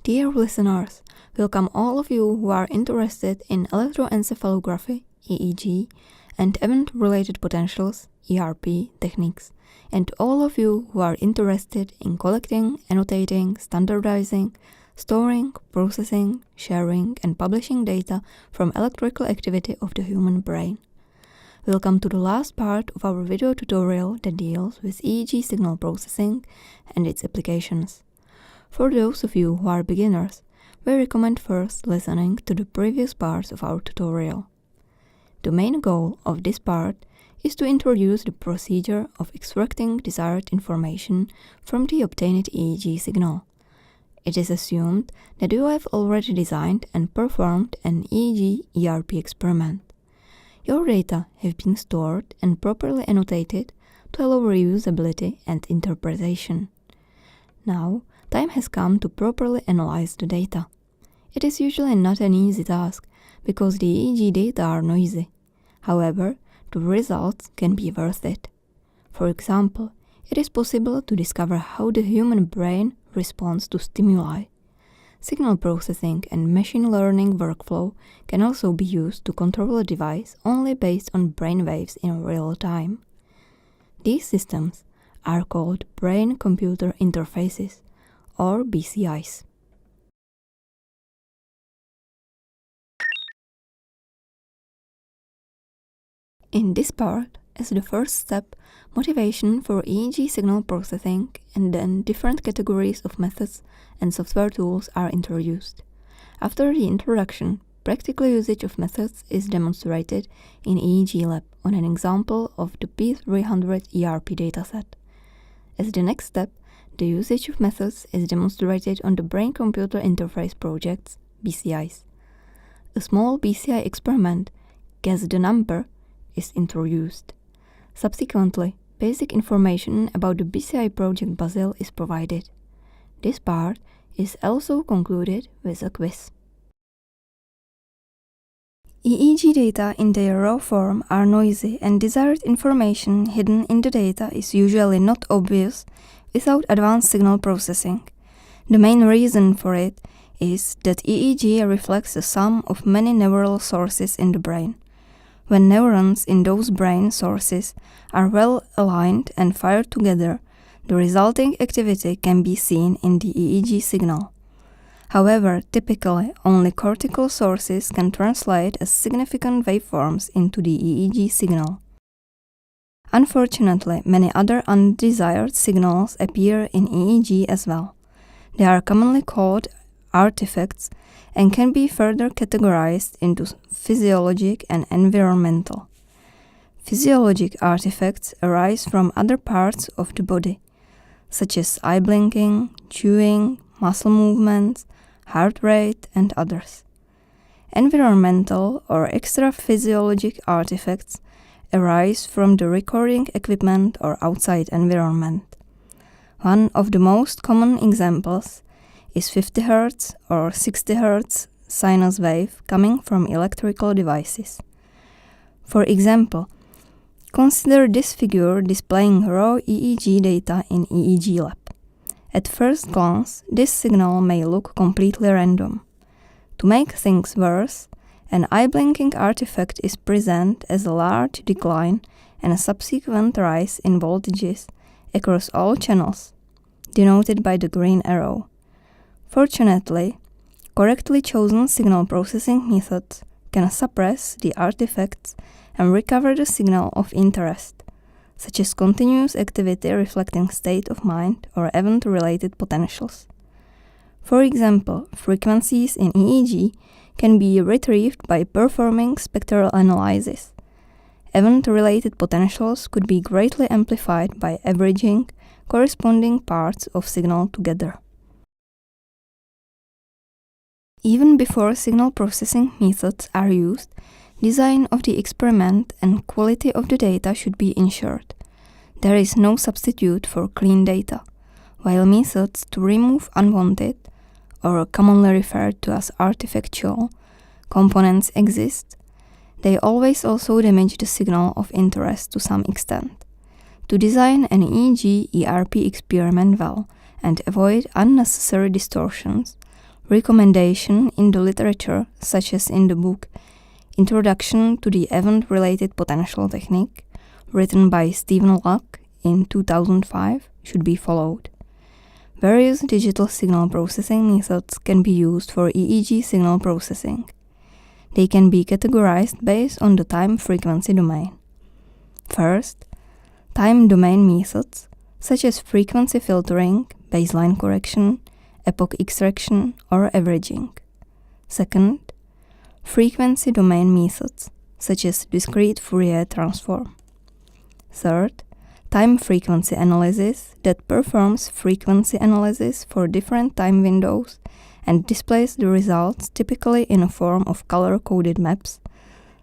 Dear listeners, welcome all of you who are interested in electroencephalography, EEG, and event-related potentials, ERP, techniques, and all of you who are interested in collecting, annotating, standardizing, storing, processing, sharing, and publishing data from electrical activity of the human brain. Welcome to the last part of our video tutorial that deals with EEG signal processing and its applications. For those of you who are beginners, we recommend first listening to the previous parts of our tutorial. The main goal of this part is to introduce the procedure of extracting desired information from the obtained EEG signal. It is assumed that you have already designed and performed an EEG ERP experiment. Your data have been stored and properly annotated to allow reusability and interpretation. Now, time has come to properly analyze the data. It is usually not an easy task, because the EEG data are noisy. However, the results can be worth it. For example, it is possible to discover how the human brain responds to stimuli. Signal processing and machine learning workflow can also be used to control a device only based on brain waves in real time. These systems are called brain-computer interfaces, or BCIs. In this part, as the first step, motivation for EEG signal processing and then different categories of methods and software tools are introduced. After the introduction, practical usage of methods is demonstrated in EEGLAB on an example of the P300 ERP dataset. As the next step, the usage of methods is demonstrated on the Brain-Computer Interface projects, BCIs. A small BCI experiment, Guess the Number, is introduced. Subsequently, basic information about the BCI project Basil is provided. This part is also concluded with a quiz. EEG data in their raw form are noisy, and desired information hidden in the data is usually not obvious without advanced signal processing. The main reason for it is that EEG reflects the sum of many neural sources in the brain. When neurons in those brain sources are well aligned and fired together, the resulting activity can be seen in the EEG signal. However, typically, only cortical sources can translate as significant waveforms into the EEG signal. Unfortunately, many other undesired signals appear in EEG as well. They are commonly called artifacts and can be further categorized into physiologic and environmental. Physiologic artifacts arise from other parts of the body, such as eye blinking, chewing, muscle movements, heart rate, and others. Environmental or extra-physiologic artifacts arise from the recording equipment or outside environment. One of the most common examples is 50 Hz or 60 Hz sinus wave coming from electrical devices. For example, consider this figure displaying raw EEG data in EEGLAB. At first glance, this signal may look completely random. To make things worse, an eye-blinking artifact is present as a large decline and a subsequent rise in voltages across all channels, denoted by the green arrow. Fortunately, correctly chosen signal processing methods can suppress the artifacts and recover the signal of interest, such as continuous activity reflecting state of mind or event-related potentials. For example, frequencies in EEG can be retrieved by performing spectral analysis. Event-related potentials could be greatly amplified by averaging corresponding parts of signal together. Even before signal processing methods are used, design of the experiment and quality of the data should be ensured. There is no substitute for clean data. While methods to remove unwanted, or commonly referred to as artifactual, components exist, they always also damage the signal of interest to some extent. To design an EEG ERP experiment well and avoid unnecessary distortions, Recommendation in the literature, such as in the book Introduction to the Event-Related Potential Technique, written by Stephen Luck in 2005, should be followed. Various digital signal processing methods can be used for EEG signal processing. They can be categorized based on the time-frequency domain. First, time domain methods, such as frequency filtering, baseline correction, epoch extraction, or averaging. Second, frequency domain methods, such as discrete Fourier transform. Third, time-frequency analysis that performs frequency analysis for different time windows and displays the results typically in a form of color-coded maps,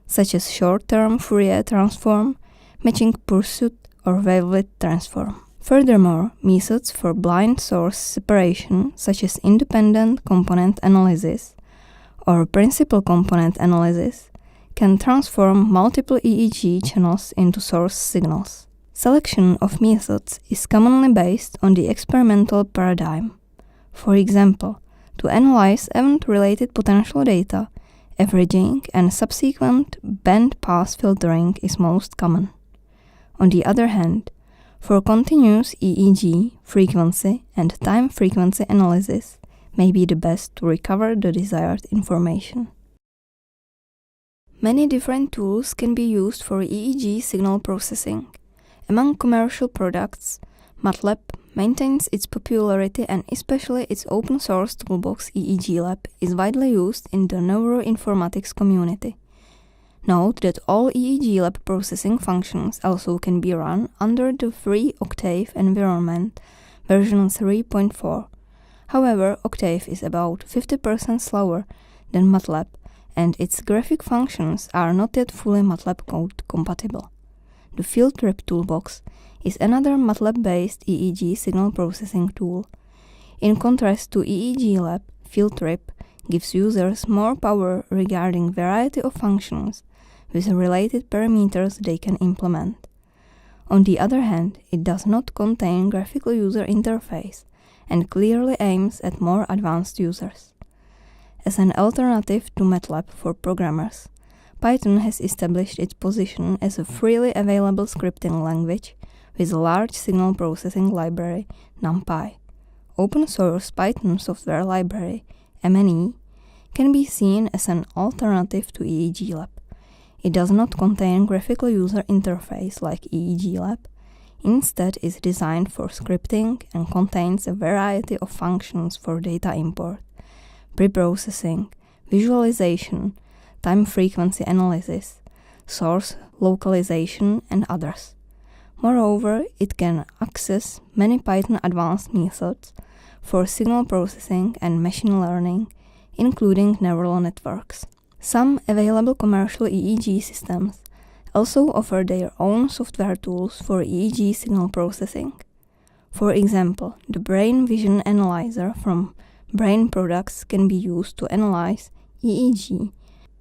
such as short-term Fourier transform, matching pursuit, or wavelet transform. Furthermore, methods for blind source separation, such as independent component analysis or principal component analysis, can transform multiple EEG channels into source signals. Selection of methods is commonly based on the experimental paradigm. For example, to analyze event-related potential data, averaging and subsequent band-pass filtering is most common. On the other hand, for continuous EEG, frequency and time-frequency analysis may be the best to recover the desired information. Many different tools can be used for EEG signal processing. Among commercial products, MATLAB maintains its popularity, and especially its open-source toolbox EEGLAB is widely used in the neuroinformatics community. Note that all EEGLAB processing functions also can be run under the free Octave environment, version 3.4. However, Octave is about 50% slower than MATLAB, and its graphic functions are not yet fully MATLAB code compatible. The FieldTrip toolbox is another MATLAB-based EEG signal processing tool. In contrast to EEGLAB, FieldTrip gives users more power regarding variety of functions with related parameters they can implement. On the other hand, it does not contain graphical user interface and clearly aims at more advanced users. As an alternative to MATLAB for programmers, Python has established its position as a freely available scripting language with a large signal processing library, NumPy. Open-source Python software library, MNE, can be seen as an alternative to EEGLAB. It does not contain graphical user interface like EEGLAB. Instead, is designed for scripting and contains a variety of functions for data import, preprocessing, visualization, time-frequency analysis, source localization, and others. Moreover, it can access many Python advanced methods for signal processing and machine learning, including neural networks. Some available commercial EEG systems also offer their own software tools for EEG signal processing. For example, the Brain Vision Analyzer from Brain Products can be used to analyze EEG,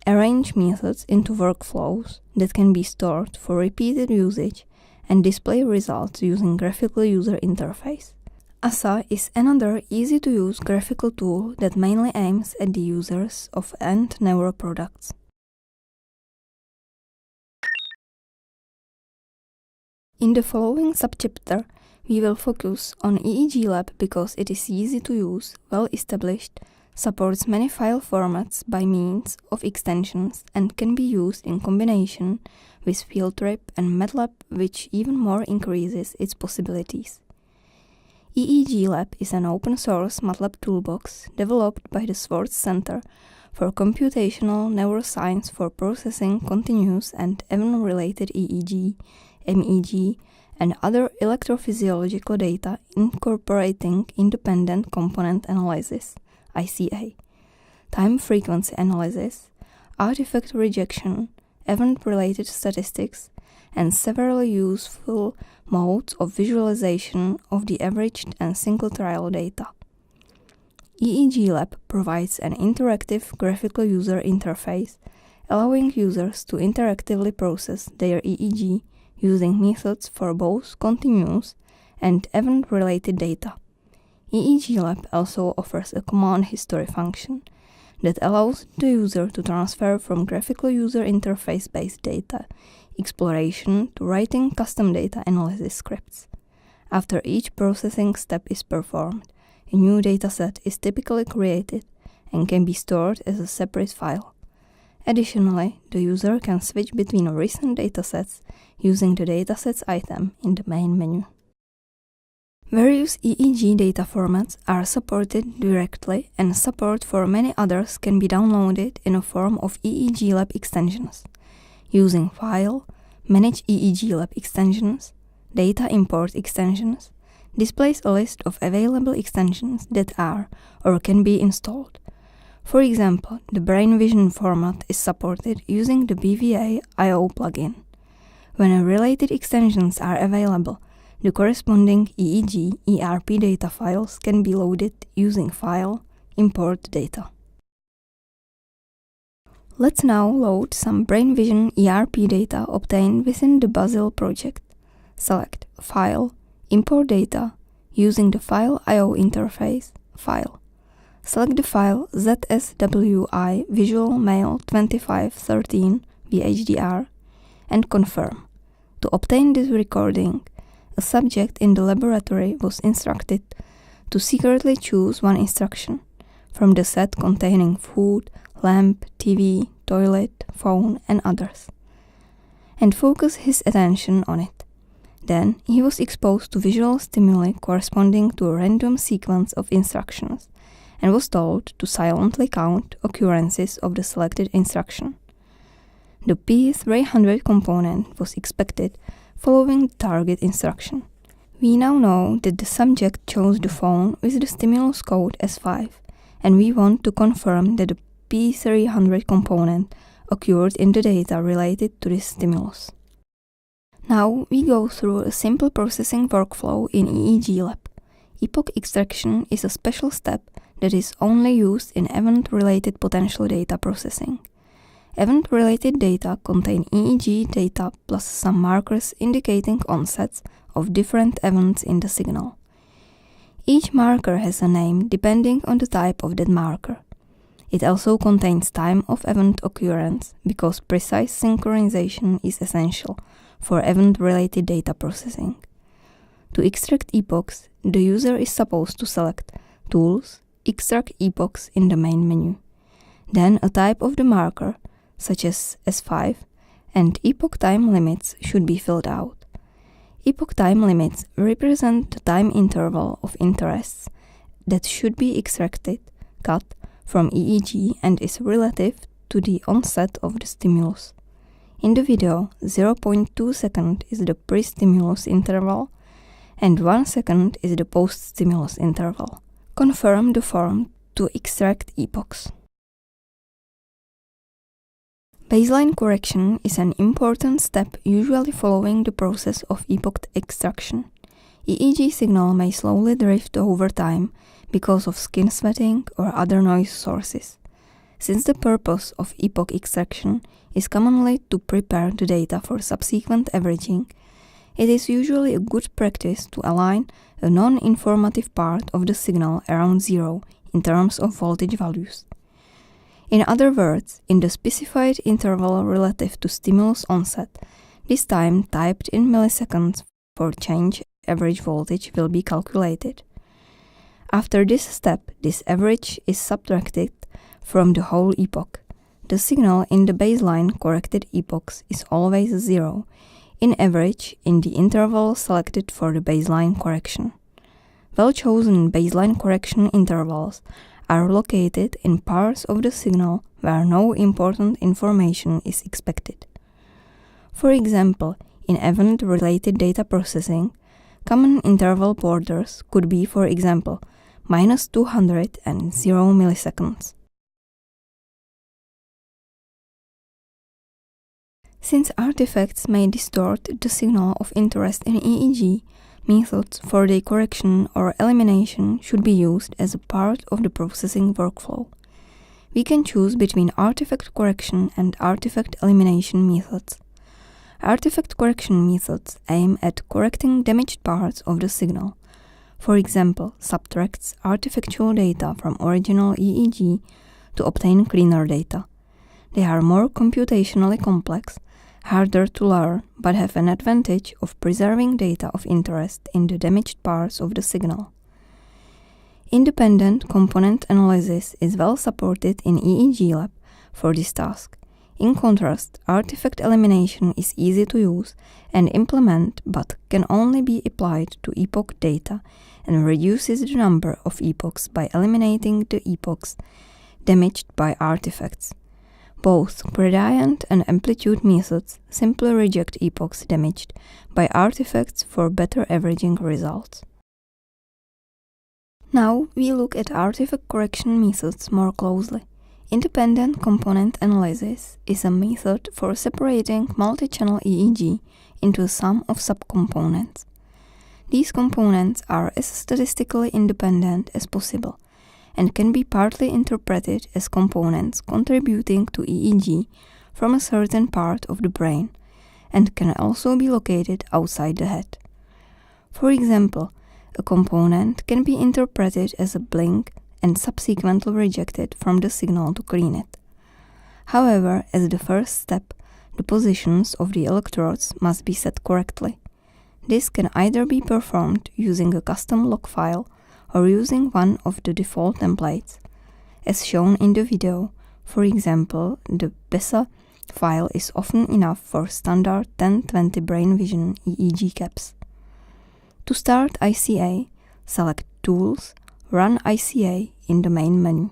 arrange methods into workflows that can be stored for repeated usage, and display results using graphical user interface. ASA is another easy-to-use graphical tool that mainly aims at the users of end neuro products. In the following subchapter, we will focus on EEGLAB because it is easy to use, well-established, supports many file formats by means of extensions, and can be used in combination with FieldTrip and MATLAB, which even more increases its possibilities. EEGLAB is an open-source MATLAB toolbox developed by the Schwartz Center for Computational Neuroscience for processing continuous and event-related EEG, MEG, and other electrophysiological data incorporating independent component analysis, ICA, time-frequency analysis, artifact rejection, event-related statistics, and several useful modes of visualization of the averaged and single trial data. EEGLAB provides an interactive graphical user interface, allowing users to interactively process their EEG using methods for both continuous and event-related data. EEGLAB also offers a command history function that allows the user to transfer from graphical user interface-based data exploration to writing custom data analysis scripts. After each processing step is performed, a new dataset is typically created and can be stored as a separate file. Additionally, the user can switch between recent datasets using the datasets item in the main menu. Various EEG data formats are supported directly, and support for many others can be downloaded in a form of EEGLAB extensions. Using File, Manage EEGLAB extensions, Data Import extensions displays a list of available extensions that are or can be installed. For example, the Brain Vision format is supported using the BVA.io plugin. When related extensions are available, the corresponding EEG ERP data files can be loaded using File, Import Data. Let's now load some Brain Vision ERP data obtained within the Basil project. Select File, Import Data using the File.io interface, File. Select the file ZSWI Visual Mail 2513 VHDR and confirm. To obtain this recording, a subject in the laboratory was instructed to secretly choose one instruction from the set containing food, lamp, TV, toilet, phone, and others, and focus his attention on it. Then he was exposed to visual stimuli corresponding to a random sequence of instructions and was told to silently count occurrences of the selected instruction. The P300 component was expected following the target instruction. We now know that the subject chose the phone with the stimulus code as 5, and we want to confirm that the P300 component occurred in the data related to this stimulus. Now we go through a simple processing workflow in EEGLAB. Epoch extraction is a special step that is only used in event-related potential data processing. Event-related data contain EEG data plus some markers indicating onsets of different events in the signal. Each marker has a name depending on the type of that marker. It also contains time of event occurrence because precise synchronization is essential for event-related data processing. To extract epochs, the user is supposed to select Tools, Extract Epochs in the main menu. Then a type of the marker, such as S5, and epoch time limits should be filled out. Epoch time limits represent the time interval of interest that should be extracted, cut, from EEG and is relative to the onset of the stimulus. In the video, 0.2 second is the pre-stimulus interval and 1 second is the post-stimulus interval. Confirm the form to extract epochs. Baseline correction is an important step usually following the process of epoch extraction. EEG signal may slowly drift over time because of skin sweating or other noise sources. Since the purpose of epoch extraction is commonly to prepare the data for subsequent averaging, it is usually a good practice to align a non-informative part of the signal around 0 in terms of voltage values. In other words, in the specified interval relative to stimulus onset, this time typed in milliseconds for change average voltage will be calculated. After this step, this average is subtracted from the whole epoch. The signal in the baseline corrected epochs is always 0, in average in the interval selected for the baseline correction. Well-chosen baseline correction intervals are located in parts of the signal where no important information is expected. For example, in event-related data processing, common interval borders could be, for example, -200 and 0 milliseconds. Since artifacts may distort the signal of interest in EEG, methods for their correction or elimination should be used as a part of the processing workflow. We can choose between artifact correction and artifact elimination methods. Artifact correction methods aim at correcting damaged parts of the signal. For example, subtracts artifactual data from original EEG to obtain cleaner data. They are more computationally complex, harder to learn, but have an advantage of preserving data of interest in the damaged parts of the signal. Independent component analysis is well supported in EEGLAB for this task. In contrast, artifact elimination is easy to use and implement but can only be applied to epoch data and reduces the number of epochs by eliminating the epochs damaged by artifacts. Both gradient and amplitude methods simply reject epochs damaged by artifacts for better averaging results. Now we look at artifact correction methods more closely. Independent component analysis is a method for separating multi-channel EEG into a sum of subcomponents. These components are as statistically independent as possible and can be partly interpreted as components contributing to EEG from a certain part of the brain and can also be located outside the head. For example, a component can be interpreted as a blink and subsequently rejected from the signal to clean it. However, as the first step, the positions of the electrodes must be set correctly. This can either be performed using a custom log file or using one of the default templates. As shown in the video, for example, the BESA file is often enough for standard 1020 brain vision EEG caps. To start ICA, select Tools, Run ICA in the main menu.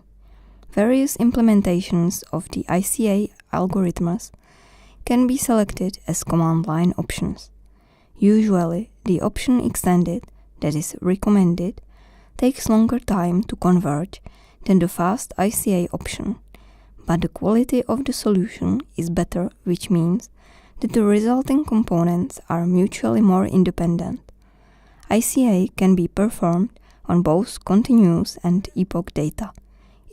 Various implementations of the ICA algorithms can be selected as command line options. Usually, the option Extended, that is recommended, takes longer time to converge than the fast ICA option, but the quality of the solution is better, which means that the resulting components are mutually more independent. ICA can be performed on both continuous and epoch data.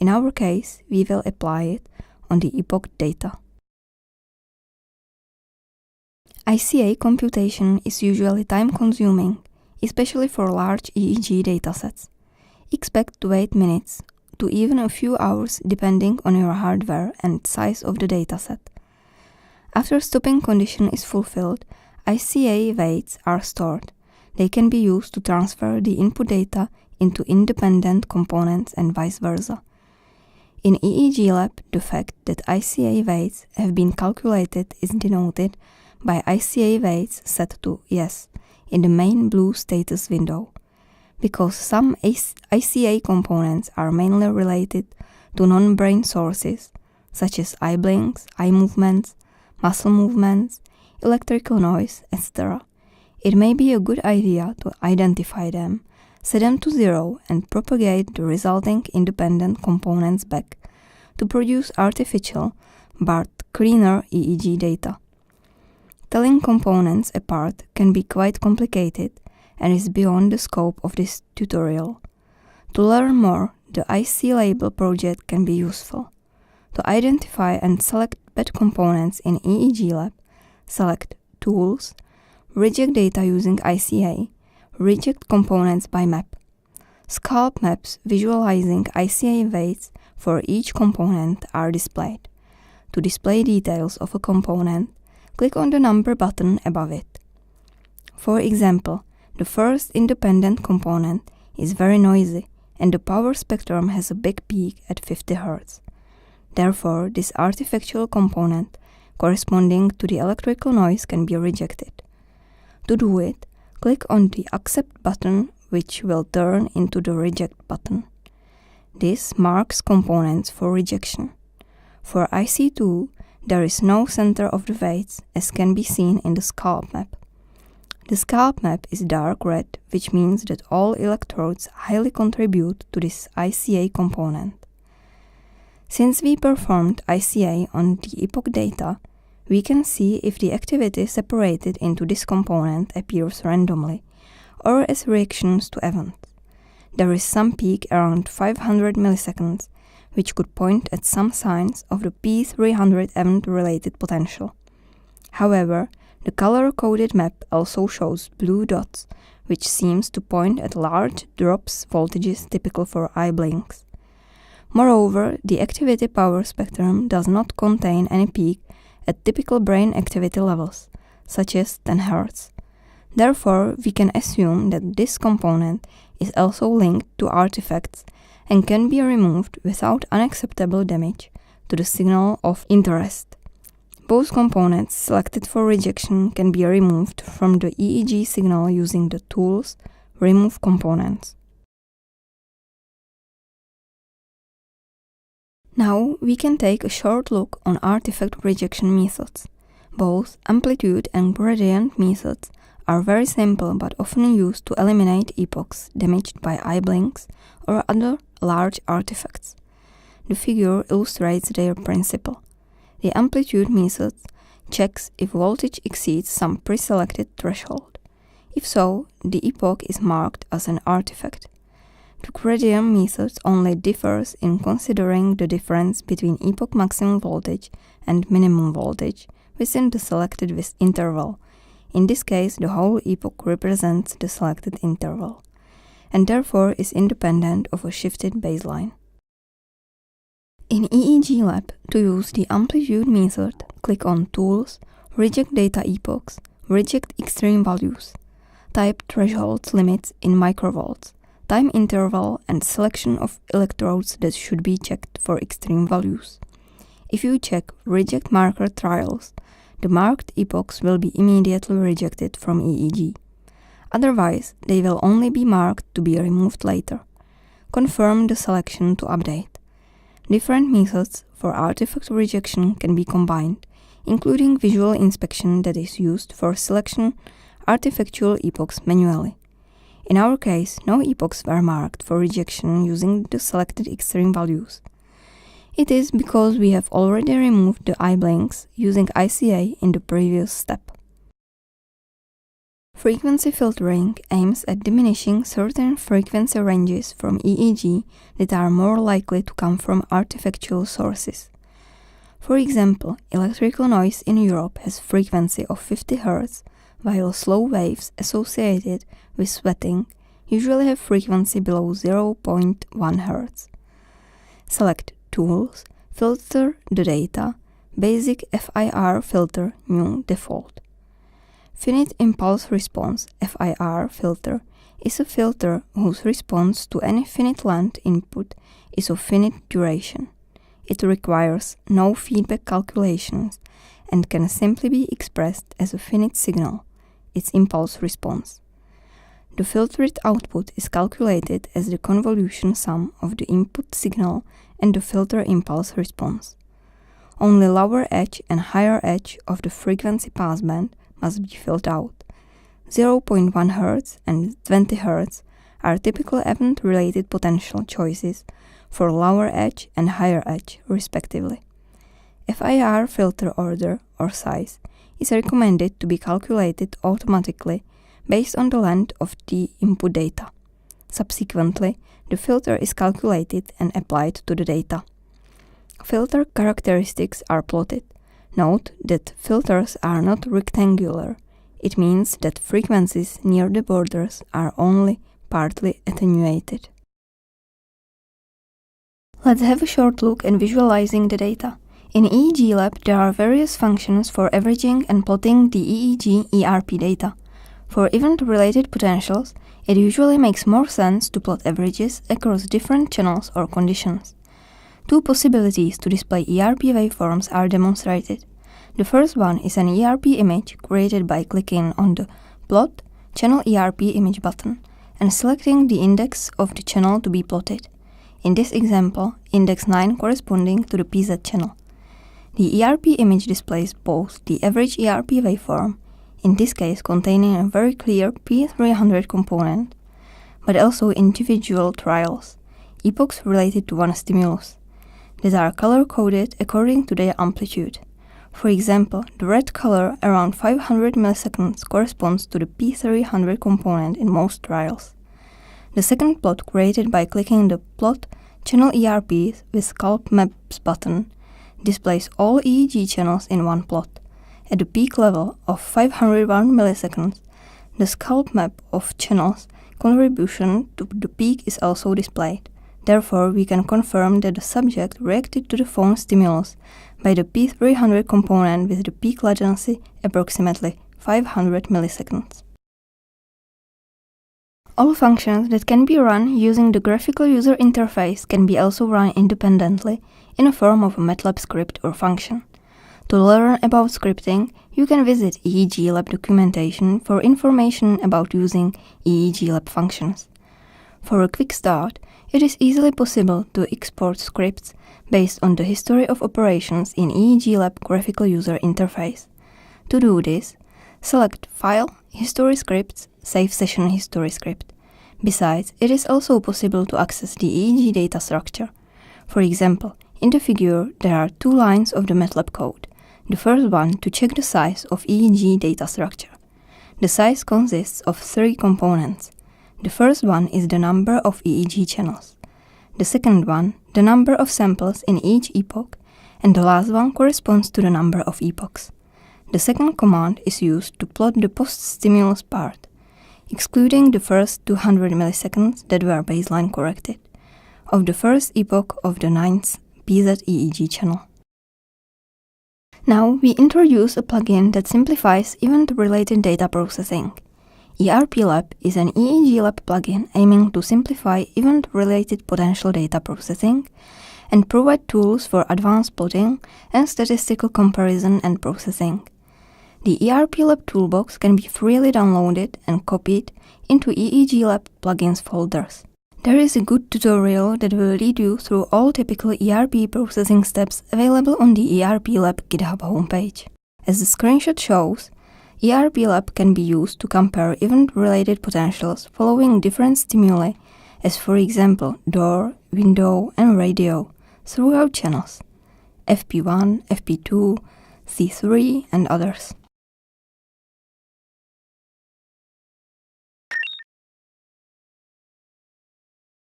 In our case, we will apply it on the epoch data. ICA computation is usually time-consuming, especially for large EEG datasets. Expect to wait minutes to even a few hours depending on your hardware and size of the dataset. After stopping condition is fulfilled, ICA weights are stored. They can be used to transfer the input data into independent components and vice versa. In EEGLAB, the fact that ICA weights have been calculated is denoted by ICA weights set to Yes in the main blue status window. Because some ICA components are mainly related to non-brain sources, such as eye blinks, eye movements, muscle movements, electrical noise, etc., it may be a good idea to identify them, set them to 0 and propagate the resulting independent components back to produce artificial but cleaner EEG data. Telling components apart can be quite complicated and is beyond the scope of this tutorial. To learn more, the IC label project can be useful. To identify and select bad components in EEGLAB, select Tools, Reject data using ICA, Reject components by map. Scalp maps visualizing ICA weights for each component are displayed. To display details of a component, click on the number button above it. For example, the first independent component is very noisy and the power spectrum has a big peak at 50 Hz. Therefore, this artifactual component corresponding to the electrical noise can be rejected. To do it, click on the Accept button, which will turn into the Reject button. This marks components for rejection. For IC2, there is no center of the weights, as can be seen in the scalp map. The scalp map is dark red, which means that all electrodes highly contribute to this ICA component. Since we performed ICA on the epoch data, we can see if the activity separated into this component appears randomly or as reactions to events. There is some peak around 500 milliseconds, which could point at some signs of the P300 event-related potential. However, the color-coded map also shows blue dots, which seems to point at large drops voltages typical for eye blinks. Moreover, the activity power spectrum does not contain any peak at typical brain activity levels, such as 10 Hz. Therefore, we can assume that this component is also linked to artifacts and can be removed without unacceptable damage to the signal of interest. Both components selected for rejection can be removed from the EEG signal using the tools Remove Components. Now we can take a short look on artifact rejection methods. Both amplitude and gradient methods are very simple but often used to eliminate epochs damaged by eye blinks or other large artifacts. The figure illustrates their principle. The amplitude method checks if voltage exceeds some preselected threshold. If so, the epoch is marked as an artifact. The gradient method only differs in considering the difference between epoch maximum voltage and minimum voltage within the selected interval. In this case, the whole epoch represents the selected interval, and therefore is independent of a shifted baseline. In EEGLAB, to use the amplitude method, click on Tools, Reject Data Epochs, Reject Extreme Values, type Thresholds Limits in microvolts, time interval and selection of electrodes that should be checked for extreme values. If you check Reject Marker Trials, the marked epochs will be immediately rejected from EEG. Otherwise, they will only be marked to be removed later. Confirm the selection to update. Different methods for artifact rejection can be combined, including visual inspection that is used for selection artifactual epochs manually. In our case, no epochs were marked for rejection using the selected extreme values. It is because we have already removed the eye blinks using ICA in the previous step. Frequency filtering aims at diminishing certain frequency ranges from EEG that are more likely to come from artifactual sources. For example, electrical noise in Europe has frequency of 50 Hz, while slow waves associated with sweating usually have frequency below 0.1 Hz. Select Tools, Filter the Data, Basic FIR Filter, New Default. Finite Impulse Response (FIR) filter is a filter whose response to any finite length input is of finite duration. It requires no feedback calculations and can simply be expressed as a finite signal, its impulse response. The filtered output is calculated as the convolution sum of the input signal and the filter impulse response. Only lower edge and higher edge of the frequency passband must be filled out. 0.1 Hz and 20 Hz are typical event-related potential choices for lower edge and higher edge, respectively. FIR filter order or size is recommended to be calculated automatically based on the length of the input data. Subsequently, the filter is calculated and applied to the data. Filter characteristics are plotted. Note that filters are not rectangular. It means that frequencies near the borders are only partly attenuated. Let's have a short look at visualizing the data. In EEGLAB, there are various functions for averaging and plotting the EEG ERP data. For event-related potentials, it usually makes more sense to plot averages across different channels or conditions. Two possibilities to display ERP waveforms are demonstrated. The first one is an ERP image created by clicking on the Plot Channel ERP Image button and selecting the index of the channel to be plotted. In this example, index 9 corresponding to the PZ channel. The ERP image displays both the average ERP waveform, in this case containing a very clear P300 component, but also individual trials, epochs related to one stimulus, that are color-coded according to their amplitude. For example, the red color around 500 milliseconds corresponds to the P300 component in most trials. The second plot created by clicking the Plot Channel ERP with Scalp Maps button displays all EEG channels in one plot. At the peak level of 501 milliseconds, The scalp map of channels contribution to the peak is also displayed. Therefore, we can confirm that the subject reacted to the phone stimulus by the P300 component with the peak latency approximately 500 milliseconds. All functions that can be run using the graphical user interface can be also run independently in a form of a MATLAB script or function. To learn about scripting, you can visit EEGLAB documentation for information about using EEGLAB functions. For a quick start, it is easily possible to export scripts based on the history of operations in EEGLAB graphical user interface. To do this, select File, History Scripts, Save Session History Script. Besides, it is also possible to access the EEG data structure. For example, in the figure there are two lines of the MATLAB code. The first one to check the size of EEG data structure. The size consists of three components. The first one is the number of EEG channels. The second one, the number of samples in each epoch, and the last one corresponds to the number of epochs. The second command is used to plot the post-stimulus part, excluding the first 200 milliseconds that were baseline corrected, of the first epoch of the 9th PZ-EEG channel. Now we introduce a plugin that simplifies event-related data processing. ERPLab is an EEGLAB plugin aiming to simplify event-related potential data processing and provide tools for advanced plotting and statistical comparison and processing. The ERPLab toolbox can be freely downloaded and copied into EEGLAB plugins folders. There is a good tutorial that will lead you through all typical ERP processing steps available on the ERPLab GitHub homepage. As the screenshot shows, ERPLab can be used to compare event-related potentials following different stimuli, as for example door, window, and radio, throughout channels FP1, FP2, C3, and others.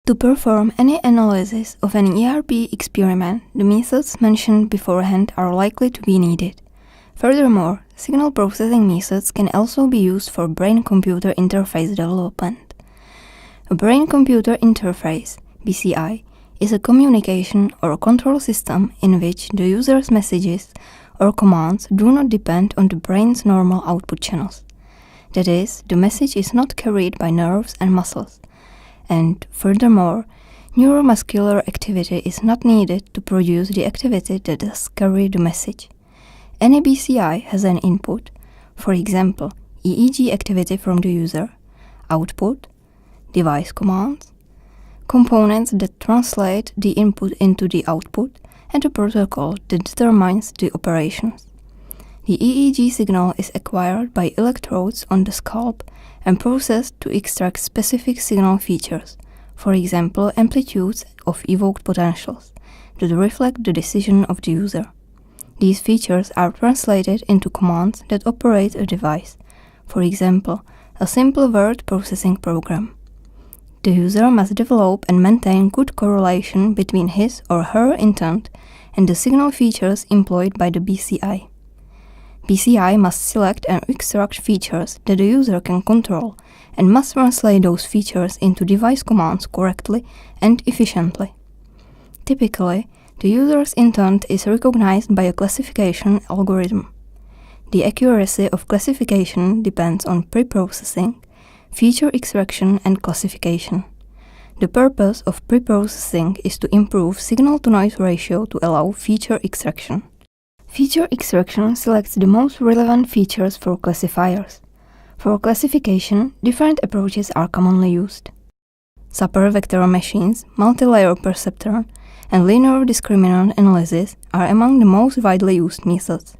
To perform any analysis of an ERP experiment, the methods mentioned beforehand are likely to be needed. Furthermore, signal processing methods can also be used for brain-computer interface development. A brain-computer interface, BCI, is a communication or control system in which the user's messages or commands do not depend on the brain's normal output channels. That is, the message is not carried by nerves and muscles. And furthermore, neuromuscular activity is not needed to produce the activity that does carry the message. Any BCI has an input, for example, EEG activity from the user, output, device commands, components that translate the input into the output, and a protocol that determines the operations. The EEG signal is acquired by electrodes on the scalp and processed to extract specific signal features, for example amplitudes of evoked potentials, that reflect the decision of the user. These features are translated into commands that operate a device, for example, a simple word processing program. The user must develop and maintain good correlation between his or her intent and the signal features employed by the BCI. BCI must select and extract features that the user can control and must translate those features into device commands correctly and efficiently. Typically, the user's intent is recognized by a classification algorithm. The accuracy of classification depends on preprocessing, feature extraction, and classification. The purpose of preprocessing is to improve signal-to-noise ratio to allow feature extraction. Feature extraction selects the most relevant features for classifiers. For classification, different approaches are commonly used. Supervector machines, multi-layer perceptron, and linear discriminant analysis are among the most widely used methods.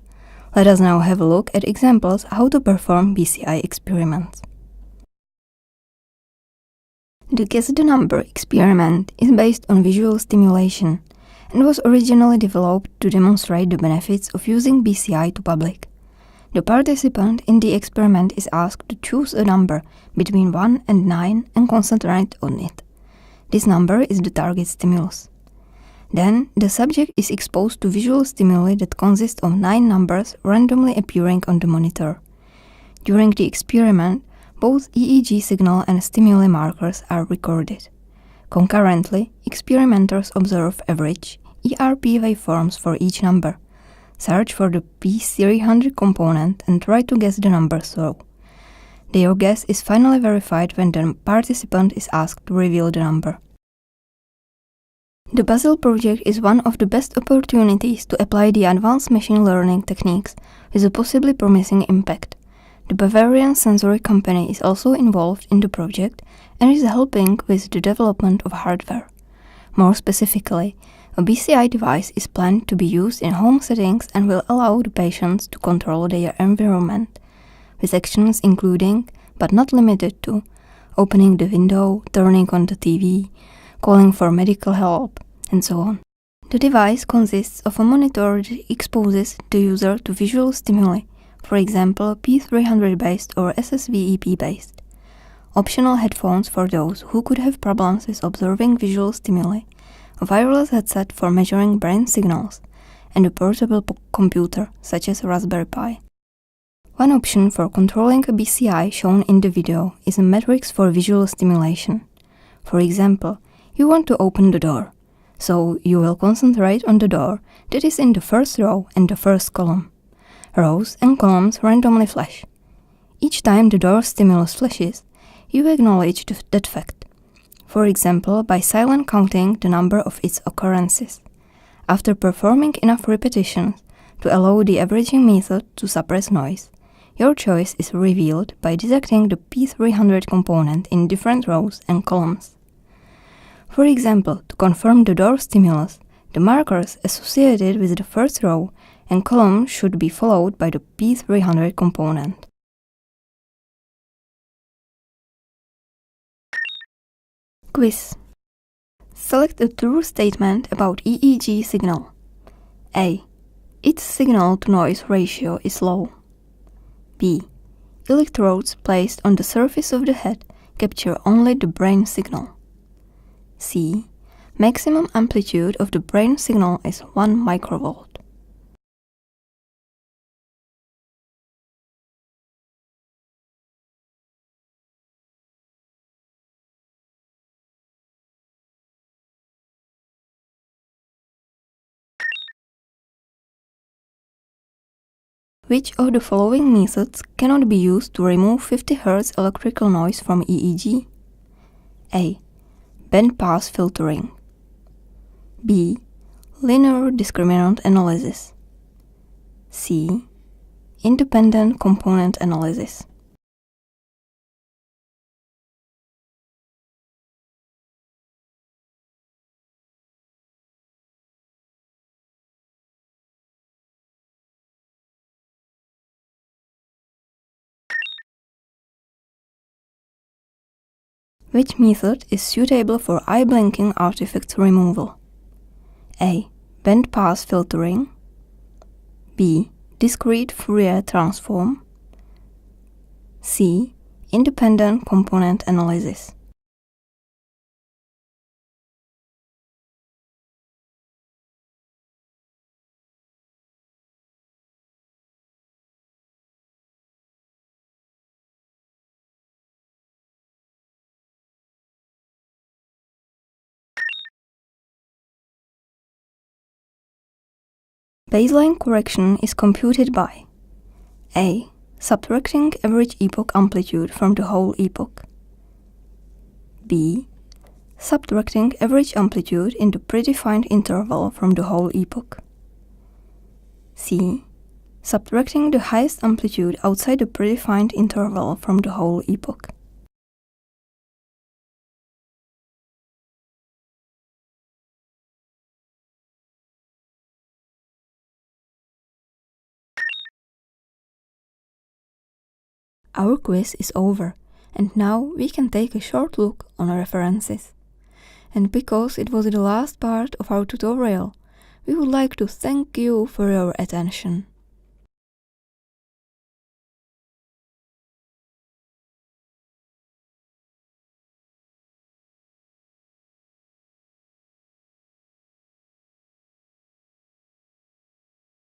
Let us now have a look at examples how to perform BCI experiments. The Guess the Number experiment is based on visual stimulation and was originally developed to demonstrate the benefits of using BCI to public. The participant in the experiment is asked to choose a number between 1 and 9 and concentrate on it. This number is the target stimulus. Then, the subject is exposed to visual stimuli that consist of 9 numbers randomly appearing on the monitor. During the experiment, Both EEG signal and stimuli markers are recorded. Concurrently, experimenters observe average ERP waveforms for each number, search for the P300 component and try to guess the number through. Their guess is finally verified when the participant is asked to reveal the number. The Basil project is one of the best opportunities to apply the advanced machine learning techniques with a possibly promising impact. The Bavarian Sensory Company is also involved in the project and is helping with the development of hardware. More specifically, a BCI device is planned to be used in home settings and will allow the patients to control their environment, with actions including, but not limited to, opening the window, turning on the TV, calling for medical help, and so on. The device consists of a monitor that exposes the user to visual stimuli, for example P300 based or SSVEP based. Optional headphones for those who could have problems with observing visual stimuli, a wireless headset for measuring brain signals, and a portable computer such as a Raspberry Pi. One option for controlling a BCI shown in the video is a matrix for visual stimulation. For example, you want to open the door, so you will concentrate on the door that is in the first row and the first column. Rows and columns randomly flash. Each time the door stimulus flashes, you acknowledge that fact, for example by silent counting the number of its occurrences. After performing enough repetitions to allow the averaging method to suppress noise, your choice is revealed by detecting the P300 component in different rows and columns. For example, to confirm the door stimulus, the markers associated with the first row and column should be followed by the P300 component. Quiz. Select a true statement about EEG signal. A. Its signal-to-noise ratio is low. B. Electrodes placed on the surface of the head capture only the brain signal. C. Maximum amplitude of the brain signal is 1 microvolt. Which of the following methods cannot be used to remove 50 Hz electrical noise from EEG? A. Bandpass filtering. B. Linear discriminant analysis. C. Independent component analysis. Which method is suitable for eye blinking artifacts removal? A. Bandpass filtering. B. Discrete Fourier transform. C. Independent component analysis. Baseline correction is computed by A. Subtracting average epoch amplitude from the whole epoch. B. Subtracting average amplitude in the predefined interval from the whole epoch. C. Subtracting the highest amplitude outside the predefined interval from the whole epoch. Our quiz is over, and now we can take a short look on our references. And because it was the last part of our tutorial, we would like to thank you for your attention.